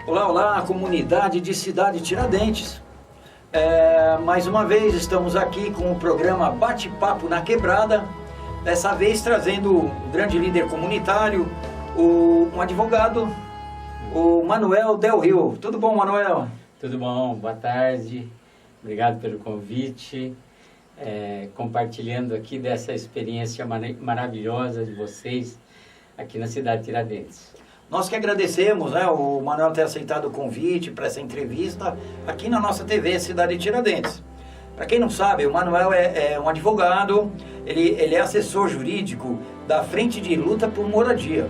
Olá, olá, comunidade de Cidade Tiradentes. Mais uma vez estamos aqui com o programa Bate-Papo na Quebrada, dessa vez trazendo um grande líder comunitário, um advogado, o Manuel Del Rio. Tudo bom, Manuel? Tudo bom, boa tarde, obrigado pelo convite, compartilhando aqui dessa experiência maravilhosa de vocês aqui na cidade de Tiradentes. Nós que agradecemos, né, o Manuel ter aceitado o convite para essa entrevista aqui na nossa TV Cidade Tiradentes. Para quem não sabe, o Manuel é um advogado, ele é assessor jurídico da Frente de Luta por Moradia.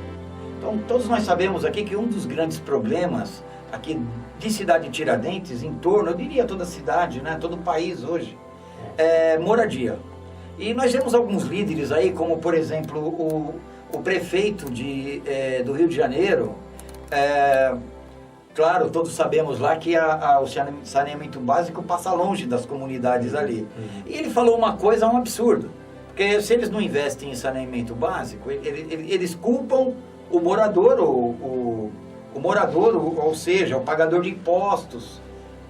Então, todos nós sabemos aqui que um dos grandes problemas aqui de Cidade Tiradentes, em torno, eu diria toda a cidade, né, todo o país hoje, é moradia. E nós temos alguns líderes aí, como por exemplo o prefeito do Rio de Janeiro. Claro, todos sabemos lá que o saneamento básico passa longe das comunidades ali. E ele falou uma coisa, um absurdo, porque se eles não investem em saneamento básico, eles culpam o morador, o morador, ou seja, o pagador de impostos,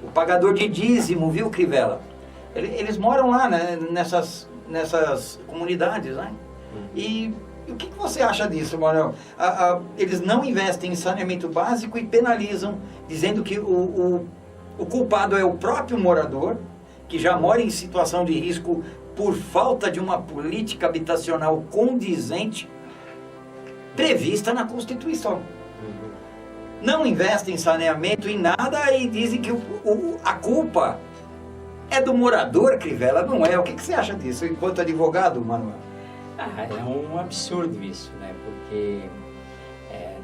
o pagador de dízimo, viu, Crivella? Eles moram lá, né, nessas comunidades, né? E o que você acha disso, Manuel? Eles não investem em saneamento básico e penalizam, dizendo que o culpado é o próprio morador, que já mora em situação de risco por falta de uma política habitacional condizente prevista na Constituição. Não investem em saneamento, em nada, e dizem que a culpa é do morador, Crivella, não é? O que você acha disso, enquanto advogado, Manuel? É um absurdo isso, né? Porque,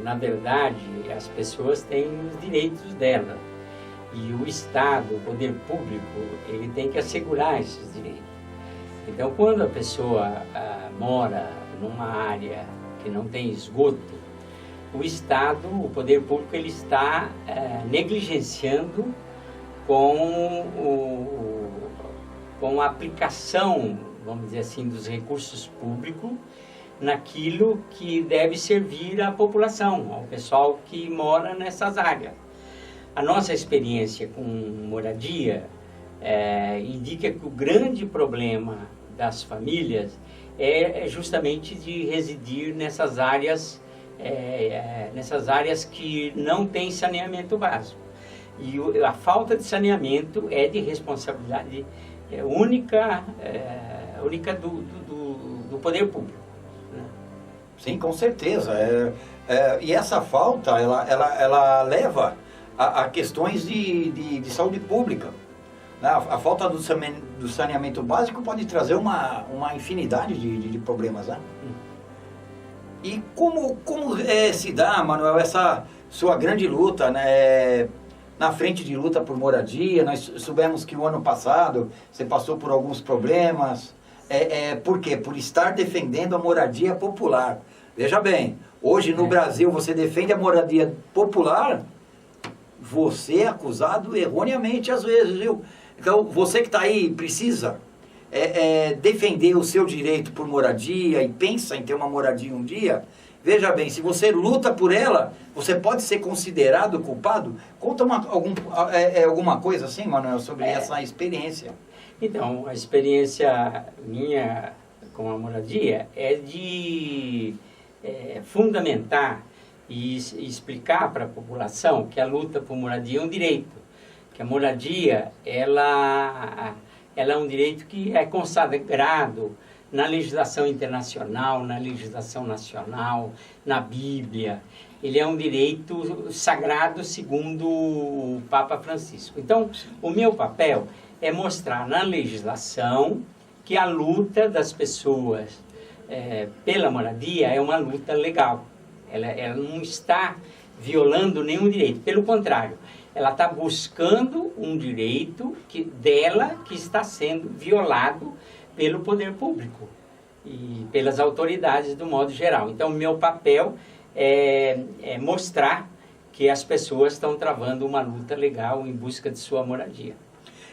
na verdade, as pessoas têm os direitos delas. E o Estado, o poder público, ele tem que assegurar esses direitos. Então, quando a pessoa mora numa área que não tem esgoto, o Estado, o poder público, ele está negligenciando com a aplicação, vamos dizer assim, dos recursos públicos naquilo que deve servir à população, ao pessoal que mora nessas áreas. A nossa experiência com moradia indica que o grande problema das famílias é justamente de residir nessas áreas que não têm saneamento básico. E a falta de saneamento é de responsabilidade única do poder público, né? Sim, com certeza. E essa falta, ela leva a questões de saúde pública. A falta do saneamento básico pode trazer uma infinidade de problemas, né? E como se dá, Manuel, essa sua grande luta, né, na Frente de Luta por Moradia? Nós soubemos que o ano passado você passou por alguns problemas. Por quê? Por estar defendendo a moradia popular. Veja bem, hoje no Brasil você defende a moradia popular, você é acusado erroneamente às vezes, viu? Então você que está aí precisa defender o seu direito por moradia e pensa em ter uma moradia um dia. Veja bem, se você luta por ela, você pode ser considerado culpado? Conta alguma coisa assim, Manuel, sobre essa experiência. Então, a experiência minha com a moradia é de fundamentar e explicar para a população que a luta por moradia é um direito. Que a moradia, ela é um direito que é consagrado na legislação internacional, na legislação nacional, na Bíblia. Ele é um direito sagrado segundo o Papa Francisco. Então, o meu papel é mostrar na legislação que a luta das pessoas pela moradia é uma luta legal. Ela não está violando nenhum direito, pelo contrário, ela está buscando um direito dela que está sendo violado pelo poder público e pelas autoridades do modo geral. Então, meu papel é mostrar que as pessoas estão travando uma luta legal em busca de sua moradia.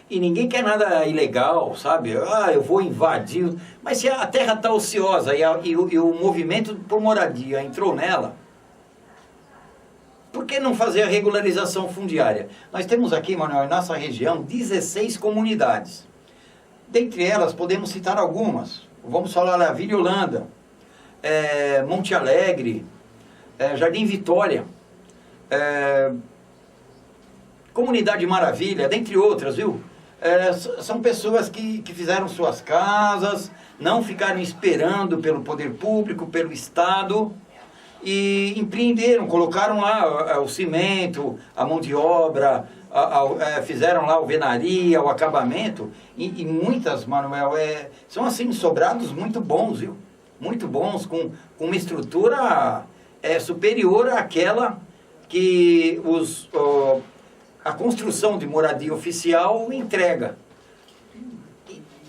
E ninguém quer nada ilegal, sabe? Eu vou invadir. Mas se a terra está ociosa e o movimento por moradia entrou nela, por que não fazer a regularização fundiária? Nós temos aqui, Manuel, em nossa região, 16 comunidades. Dentre elas, podemos citar algumas. Vamos falar lá, Vila Holanda, Monte Alegre, Jardim Vitória, Comunidade Maravilha, dentre outras, viu? São pessoas que fizeram suas casas, não ficaram esperando pelo poder público, pelo Estado, e empreenderam, colocaram lá o cimento, a mão de obra, fizeram lá a alvenaria, o acabamento, e muitas, Manuel, são assim, sobrados muito bons, viu? Muito bons, com uma estrutura superior àquela que a construção de moradia oficial entrega.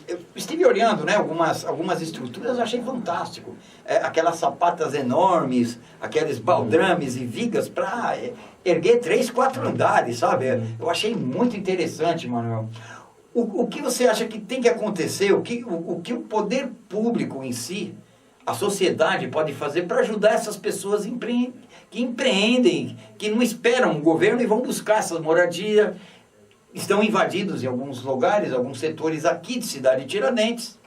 Eu estive olhando, né, algumas estruturas, eu achei fantástico. Aquelas sapatas enormes, aqueles baldrames e vigas para erguer 3, 4 andares, sabe? Eu achei muito interessante, Manuel. O que você acha que tem que acontecer, o que o poder público em si, a sociedade pode fazer para ajudar essas pessoas que empreendem, que não esperam o governo e vão buscar essas moradias? Estão invadidos em alguns lugares, alguns setores aqui de Cidade de Tiradentes,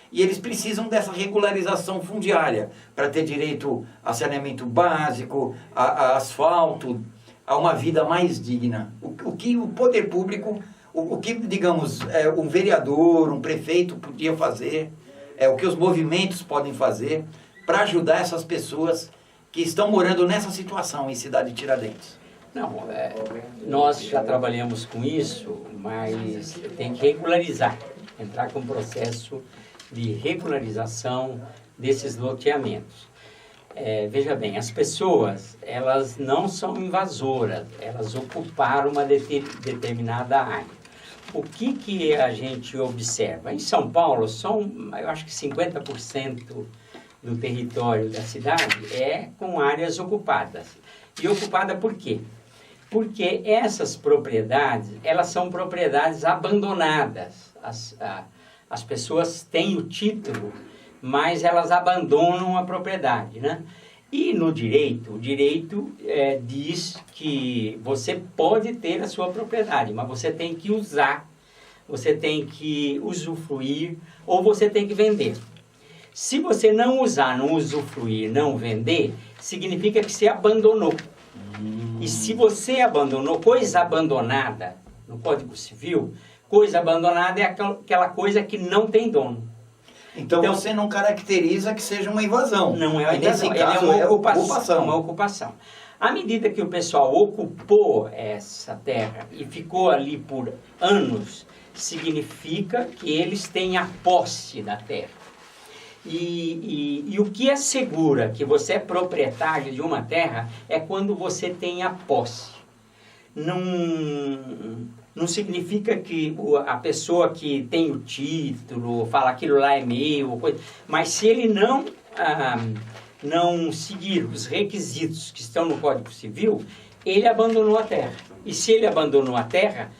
e eles precisam dessa regularização fundiária para ter direito a saneamento básico, a asfalto, a uma vida mais digna. O que o poder público, o que, digamos, um vereador, um prefeito podia fazer, o que os movimentos podem fazer para ajudar essas pessoas que estão morando nessa situação em Cidade de Tiradentes? Não, nós já trabalhamos com isso, mas tem que regularizar, entrar com um processo de regularização desses loteamentos. Veja bem, as pessoas, elas não são invasoras, elas ocuparam uma determinada área. O que a gente observa? Em São Paulo, eu acho que 50% do território da cidade é com áreas ocupadas. E ocupada por quê? Porque essas propriedades, elas são propriedades abandonadas. As pessoas têm o título, mas elas abandonam a propriedade, né? E no direito, o direito diz que você pode ter a sua propriedade, mas você tem que usar, você tem que usufruir ou você tem que vender. Se você não usar, não usufruir, não vender, significa que você abandonou. E se você abandonou, coisa abandonada, no Código Civil, coisa abandonada é aquela coisa que não tem dono. Então você não caracteriza que seja uma invasão. Não é uma invasão, nesse caso é ocupação. Uma ocupação. À medida que o pessoal ocupou essa terra e ficou ali por anos, significa que eles têm a posse da terra. E o que assegura que você é proprietário de uma terra é quando você tem a posse. Não significa que a pessoa que tem o título fala aquilo lá é meu, mas se ele não seguir os requisitos que estão no Código Civil, ele abandonou a terra. E se ele abandonou a terra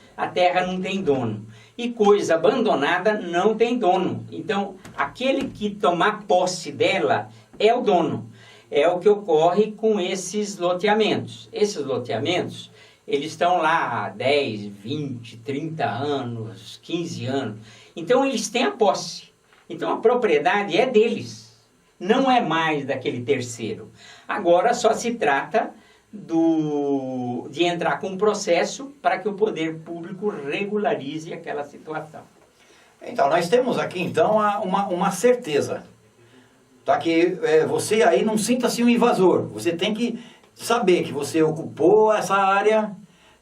não tem dono. E coisa abandonada não tem dono. Então, aquele que tomar posse dela é o dono. É o que ocorre com esses loteamentos. Esses loteamentos, eles estão lá há 10, 20, 30 anos, 15 anos. Então, eles têm a posse. Então, a propriedade é deles. Não é mais daquele terceiro. Agora, só se trata de entrar com um processo para que o poder público regularize aquela situação. Então, nós temos aqui, então, uma certeza. Tá? Que você aí não sinta-se um invasor. Você tem que saber que você ocupou essa área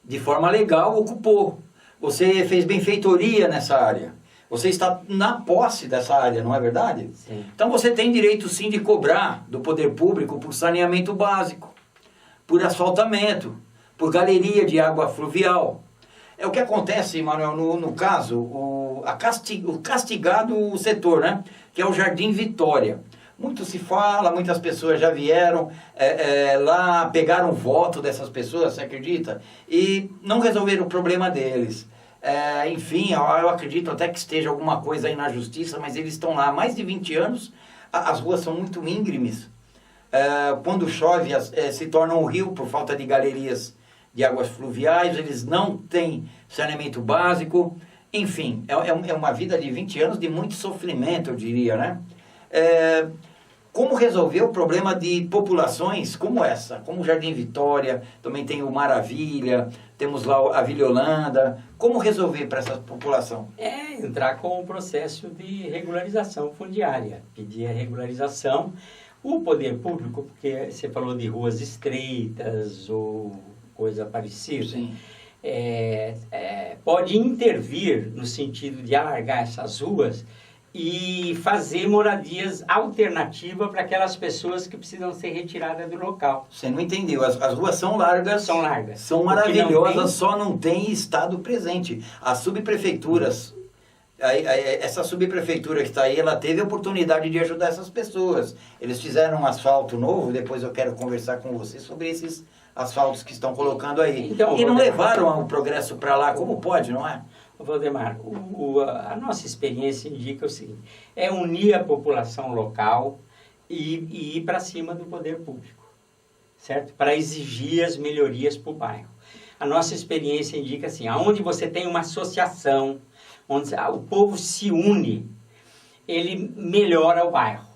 de forma legal, ocupou. Você fez benfeitoria nessa área. Você está na posse dessa área, não é verdade? Sim. Então, você tem direito, sim, de cobrar do poder público por saneamento básico, por asfaltamento, por galeria de água fluvial. É o que acontece, Manuel, no caso, o castigado setor, né? Que é o Jardim Vitória. Muito se fala, muitas pessoas já vieram lá, pegaram o voto dessas pessoas, você acredita? E não resolveram o problema deles. Enfim, eu acredito até que esteja alguma coisa aí na justiça, mas eles estão lá há mais de 20 anos, as ruas são muito íngremes. Quando chove, se torna um rio por falta de galerias de águas fluviais, eles não têm saneamento básico. Enfim, é uma vida de 20 anos de muito sofrimento, eu diria, né? Como resolver o problema de populações como essa? Como o Jardim Vitória, também tem o Maravilha, temos lá a Vila Holanda. Como resolver para essa população? Entrar com o processo de regularização fundiária, pedir a regularização. O poder público, porque você falou de ruas estreitas ou coisa parecida, Sim. Pode intervir no sentido de alargar essas ruas e fazer moradias alternativas para aquelas pessoas que precisam ser retiradas do local. Você não entendeu, as ruas são largas. São largas. São maravilhosas, só não tem Estado presente. As subprefeituras, essa subprefeitura que está aí, ela teve a oportunidade de ajudar essas pessoas. Eles fizeram um asfalto novo, depois eu quero conversar com você sobre esses asfaltos que estão colocando aí. Então, e não levaram o progresso para lá, como pode, não é? Valdemar, a nossa experiência indica o seguinte: é unir a população local e ir para cima do poder público, certo? Para exigir as melhorias para o bairro. A nossa experiência indica assim, aonde você tem uma associação, onde o povo se une, ele melhora o bairro,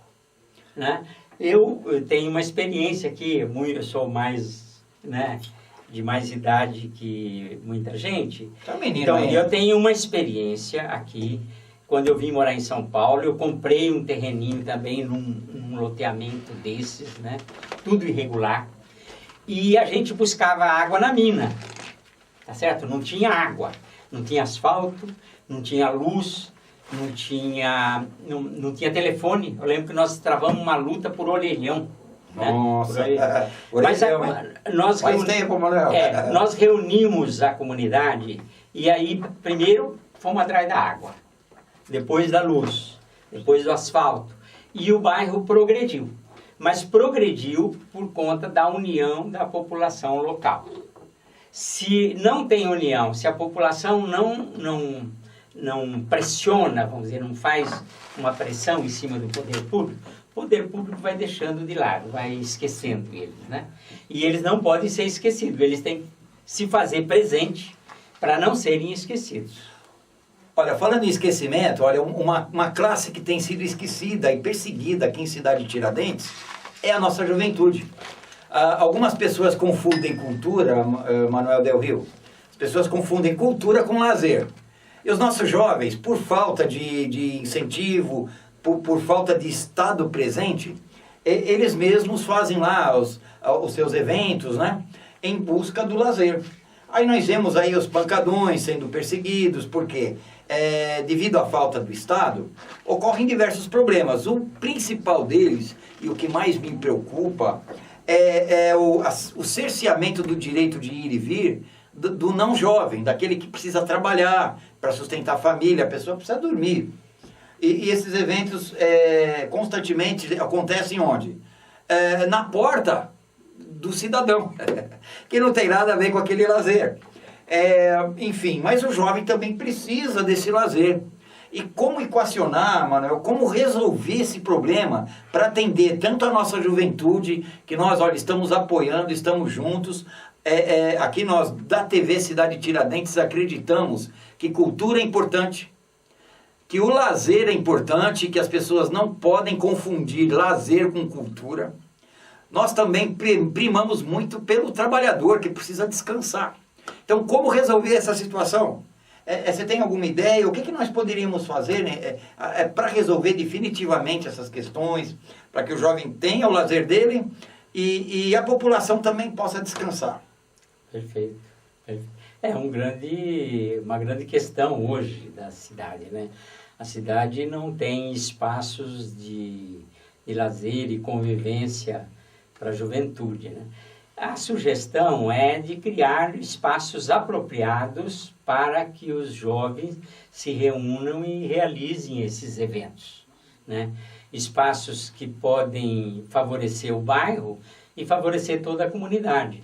né? Eu tenho uma experiência aqui, eu sou mais, né, de mais idade que muita gente. Tá, menino, então, eu tenho uma experiência aqui. Quando eu vim morar em São Paulo, eu comprei um terreninho também num loteamento desses, né? Tudo irregular. E a gente buscava água na mina, tá certo? Não tinha água, não tinha asfalto, não tinha luz, não tinha telefone. Eu lembro que nós travamos uma luta por orelhão. Nossa, Mas nós reunimos a comunidade e aí primeiro fomos atrás da água, depois da luz, depois do asfalto, e o bairro progrediu, mas progrediu por conta da união da população local. Se não tem união, se a população não pressiona, vamos dizer, não faz uma pressão em cima do poder público, o poder público vai deixando de lado, vai esquecendo eles, né? E eles não podem ser esquecidos, eles têm que se fazer presente para não serem esquecidos. Olha, falando em esquecimento, olha, uma classe que tem sido esquecida e perseguida aqui em Cidade Tiradentes é a nossa juventude. Algumas pessoas confundem cultura, Manuel Del Rio, as pessoas confundem cultura com lazer. E os nossos jovens, por falta de incentivo, por falta de estado presente, eles mesmos fazem lá os seus eventos, né, em busca do lazer. Aí nós vemos aí os pancadões sendo perseguidos, porque devido à falta do Estado, ocorrem diversos problemas. O principal deles, e o que mais me preocupa, é o cerceamento do direito de ir e vir do não jovem, daquele que precisa trabalhar para sustentar a família, a pessoa precisa dormir. E esses eventos constantemente acontecem onde? Na porta do cidadão, que não tem nada a ver com aquele lazer. Enfim, mas o jovem também precisa desse lazer. E como equacionar, Manuel, como resolver esse problema para atender tanto a nossa juventude, que nós, olha, estamos apoiando, estamos juntos. Aqui nós, da TV Cidade Tiradentes, acreditamos que cultura é importante, que o lazer é importante, que as pessoas não podem confundir lazer com cultura. Nós também primamos muito pelo trabalhador, que precisa descansar. Então, como resolver essa situação? Você tem alguma ideia? O que nós poderíamos fazer, né, para resolver definitivamente essas questões, para que o jovem tenha o lazer dele e a população também possa descansar? Perfeito. É uma grande questão hoje da cidade, né? A cidade não tem espaços de lazer e convivência para a juventude, né? A sugestão é de criar espaços apropriados para que os jovens se reúnam e realizem esses eventos, né? Espaços que podem favorecer o bairro e favorecer toda a comunidade.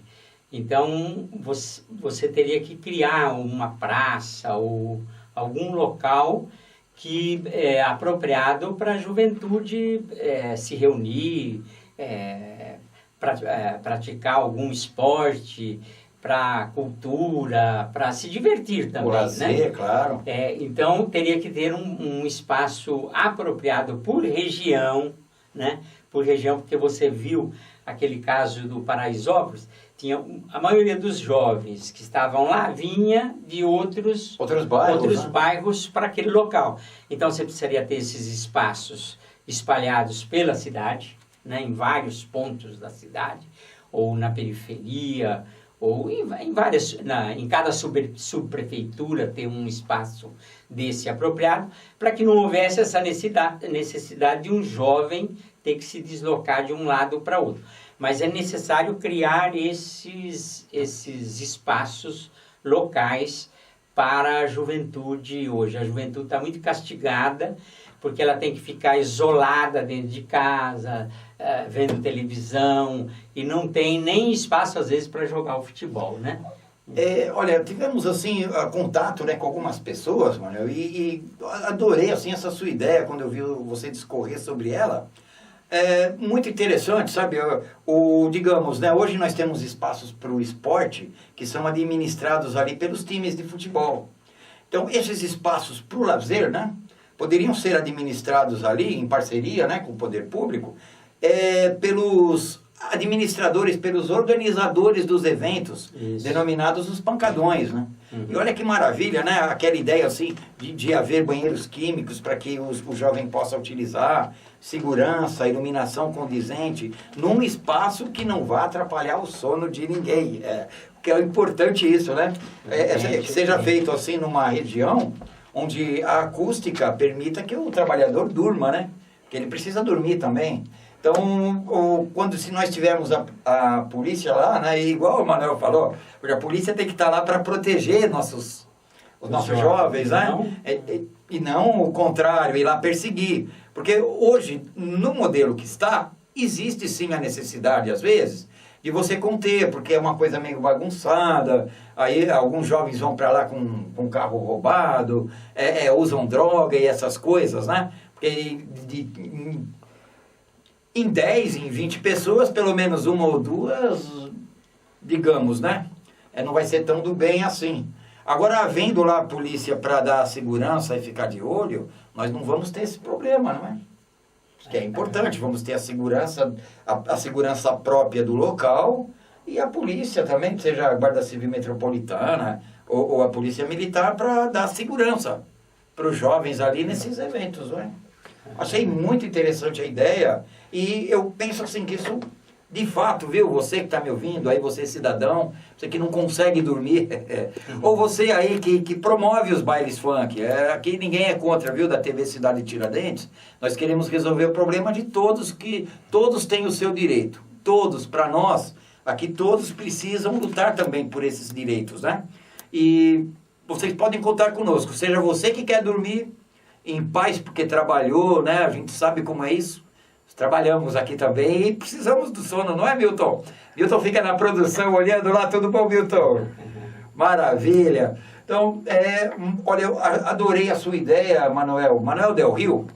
Então, você teria que criar uma praça ou algum local que é apropriado para a juventude se reunir, praticar algum esporte, para cultura, para se divertir também, o lazer, né? claro. Então, teria que ter um espaço apropriado por região, né? Por região, porque você viu aquele caso do Paraisópolis, tinha a maioria dos jovens que estavam lá vinha de outros bairros para aquele local. Então, você precisaria ter esses espaços espalhados pela cidade, né? Em vários pontos da cidade, ou na periferia, ou em cada subprefeitura ter um espaço desse apropriado, para que não houvesse essa necessidade de um jovem ter que se deslocar de um lado para outro. Mas é necessário criar esses espaços locais para a juventude hoje. A juventude está muito castigada, porque ela tem que ficar isolada dentro de casa, vendo televisão, e não tem nem espaço, às vezes, para jogar o futebol, né? Olha, tivemos, assim, contato, né, com algumas pessoas, Manuel, e adorei, assim, essa sua ideia, quando eu vi você discorrer sobre ela. É muito interessante, sabe? Digamos, né, hoje nós temos espaços para o esporte que são administrados ali pelos times de futebol. Então, esses espaços para o lazer, né, poderiam ser administrados ali em parceria, né, com o poder público, pelos administradores, pelos organizadores dos eventos, denominados os pancadões, né? Uhum. E olha que maravilha, né? Aquela ideia assim de haver banheiros químicos para que o jovem possa utilizar, segurança, iluminação condizente, num espaço que não vá atrapalhar o sono de ninguém. Porque é importante isso, né? Que seja feito assim numa região onde a acústica permita que o trabalhador durma, né? Porque ele precisa dormir também. Então, se nós tivermos a polícia lá, né, igual o Manuel falou, porque a polícia tem que estar lá para proteger os nossos jovens, né? E não o contrário, ir lá perseguir. Porque hoje, no modelo que está, existe sim a necessidade, às vezes, de você conter, porque é uma coisa meio bagunçada, aí alguns jovens vão para lá com carro roubado, usam droga e essas coisas, né? Porque em 10, em 20 pessoas, pelo menos uma ou duas, digamos, né? Não vai ser tão do bem assim. Agora, havendo lá a polícia para dar segurança e ficar de olho, nós não vamos ter esse problema, não é? Que é importante, vamos ter a segurança própria do local e a polícia também, seja a Guarda Civil Metropolitana ou a Polícia Militar, para dar segurança para os jovens ali nesses eventos, não é? Achei muito interessante a ideia e eu penso assim que isso, de fato, viu, você que está me ouvindo, aí você cidadão, você que não consegue dormir, ou você aí que promove os bailes funk, aqui ninguém é contra, viu, da TV Cidade Tiradentes, nós queremos resolver o problema de todos, que todos têm o seu direito, todos, para nós, aqui todos precisam lutar também por esses direitos, né? E vocês podem contar conosco, seja você que quer dormir em paz porque trabalhou, né? A gente sabe como é isso. Trabalhamos aqui também e precisamos do sono, não é, Milton? Milton fica na produção olhando lá, tudo bom, Milton? Maravilha. Então, olha, eu adorei a sua ideia, Manuel. Manuel Del Rio,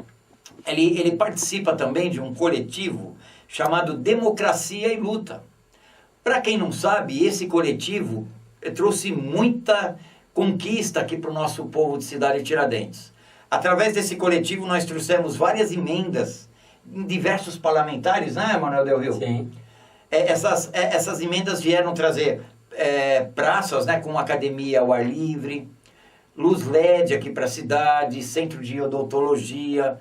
ele participa também de um coletivo chamado Democracia e Luta. Para quem não sabe, esse coletivo trouxe muita conquista aqui para o nosso povo de Cidade Tiradentes. Através desse coletivo, nós trouxemos várias emendas em diversos parlamentares, né, Manuel Del Rio? Sim. Essas emendas vieram trazer praças, né, com academia ao ar livre, luz LED aqui para a cidade, centro de odontologia,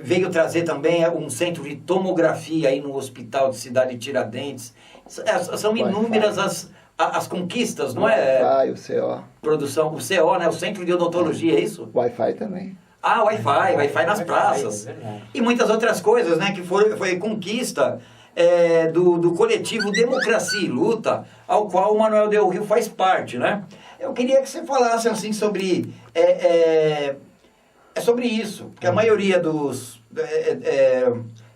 veio trazer também um centro de tomografia aí no Hospital de Cidade Tiradentes. São inúmeras as conquistas, não é? Wi-Fi, o CO. Produção, o CO, né? O Centro de Odontologia, é isso? Wi-Fi também. Wi-Fi nas praças. E muitas outras coisas, né? Que foi conquista do coletivo Democracia e Luta, ao qual o Manuel Del Rio faz parte, né? Eu queria que você falasse, assim, sobre... sobre isso, porque a maioria dos...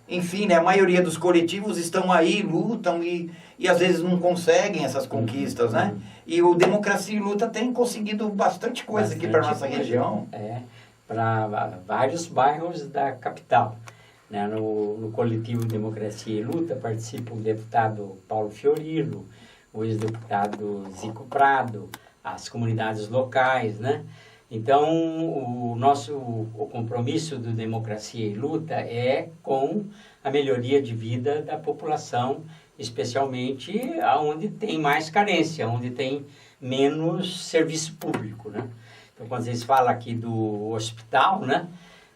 enfim, né? A maioria dos coletivos estão aí, lutam e às vezes não conseguem essas conquistas, né? E o Democracia e Luta tem conseguido bastante coisa aqui para nossa região. Para vários bairros da capital. né? No coletivo Democracia e Luta participam o deputado Paulo Fiorilo, o ex-deputado Zico Prado, as comunidades locais, né? Então, o compromisso do Democracia e Luta é com a melhoria de vida da população, especialmente onde tem mais carência, onde tem menos serviço público, né? Então, quando vocês falam aqui do hospital, né?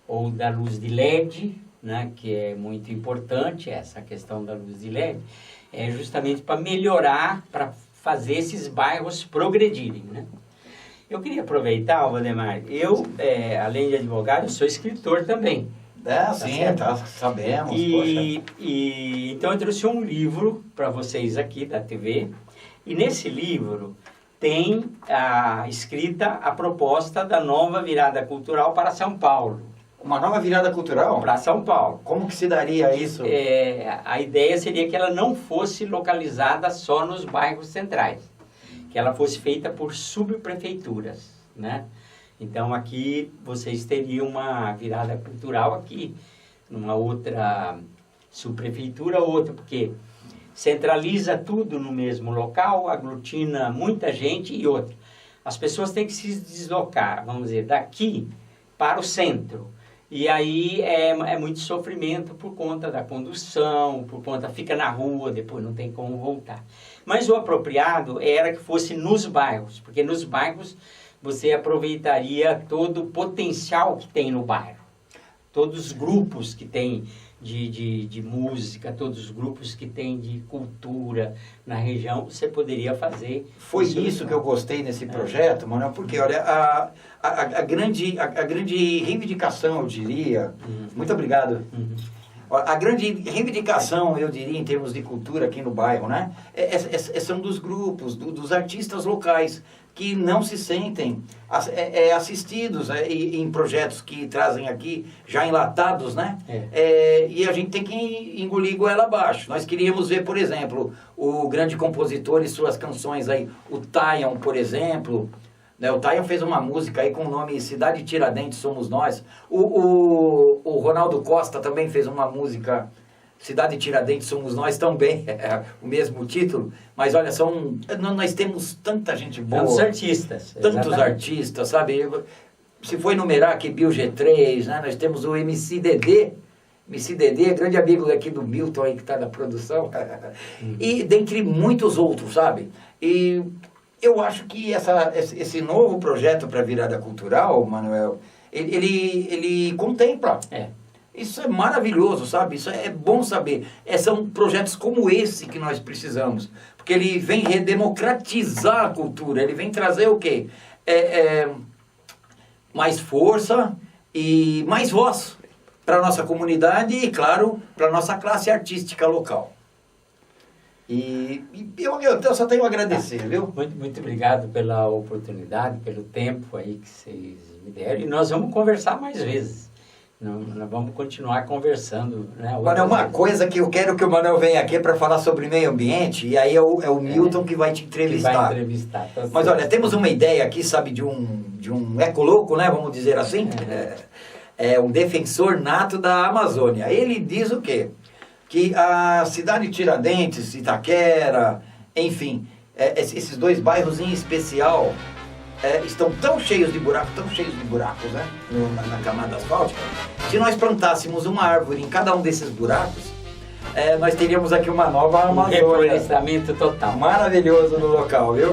Ou da luz de LED, né? Que é muito importante, essa questão da luz de LED, é justamente para melhorar, para fazer esses bairros progredirem, né? Eu queria aproveitar, Valdemar, além de advogado, eu sou escritor também. Sim, sabemos. Então eu trouxe um livro para vocês aqui da TV, e nesse livro tem escrita a proposta da nova virada cultural para São Paulo. Uma nova virada cultural? Para São Paulo. Como que se daria isso? A ideia seria que ela não fosse localizada só nos bairros centrais, que ela fosse feita por subprefeituras, né? Então aqui vocês teriam uma virada cultural aqui, numa outra subprefeitura, outra, porque centraliza tudo no mesmo local, aglutina muita gente e outra. As pessoas têm que se deslocar, vamos dizer, daqui para o centro. E aí é muito sofrimento por conta da condução, fica na rua, depois não tem como voltar. Mas o apropriado era que fosse nos bairros, porque nos bairros você aproveitaria todo o potencial que tem no bairro. Todos os grupos que tem de música, todos os grupos que tem de cultura na região, você poderia fazer. Foi isso que eu gostei nesse projeto, Manuel, porque olha, a grande reivindicação, eu diria, muito obrigado. A grande reivindicação, eu diria, em termos de cultura aqui no bairro, né, são dos grupos, dos artistas locais, que não se sentem assistidos em projetos que trazem aqui, já enlatados, né? E a gente tem que engolir goela abaixo. Nós queríamos ver, por exemplo, o grande compositor e suas canções aí, o Tayan, por exemplo, né? O Tayan fez uma música aí com o nome Cidade Tiradentes Somos Nós. O Ronaldo Costa também fez uma música Cidade Tiradentes Somos Nós também, o mesmo título, mas olha, nós temos tanta gente boa. Tantos artistas. Tantos artistas, sabe? Se for enumerar aqui, Bill G3, né? Nós temos o MC Dedê, grande amigo aqui do Milton aí que está na produção, e dentre muitos outros, sabe? E eu acho que esse novo projeto para a virada cultural, Manuel, ele contempla. Isso é maravilhoso, sabe? Isso é bom saber. São projetos como esse que nós precisamos. Porque ele vem redemocratizar a cultura. Ele vem trazer o quê? Mais força e mais voz para a nossa comunidade e, claro, para a nossa classe artística local. E eu só tenho a agradecer, viu? Muito obrigado pela oportunidade, pelo tempo aí que vocês me deram. E nós vamos conversar mais vezes. Nós vamos continuar conversando, né? Agora, uma coisa que eu quero que o Manuel venha aqui para falar sobre meio ambiente, e aí é o Milton que vai te entrevistar. Que vai entrevistar, tá certo. Mas olha, temos uma ideia aqui, sabe, de um ecoloco, né, vamos dizer assim, um defensor nato da Amazônia. Ele diz o quê? Que a cidade de Tiradentes, Itaquera, enfim, esses dois bairros em especial, estão tão cheios de buracos, né, na camada asfáltica, se nós plantássemos uma árvore em cada um desses buracos, nós teríamos aqui uma nova Amazônia. Reflorestamento total. Maravilhoso no local, viu?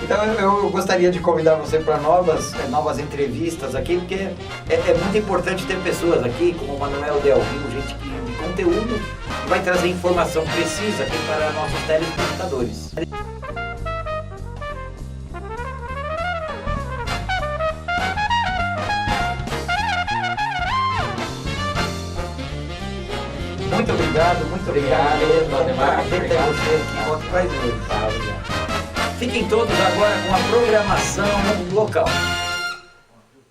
Então eu gostaria de convidar você para novas entrevistas aqui, porque é muito importante ter pessoas aqui, como o Manuel Del Rio, gente de conteúdo, que vai trazer informação precisa aqui para nossos telespectadores. Muito obrigado, Valdemar. Até você aqui, volte mais vezes. Fiquem todos agora com a programação local.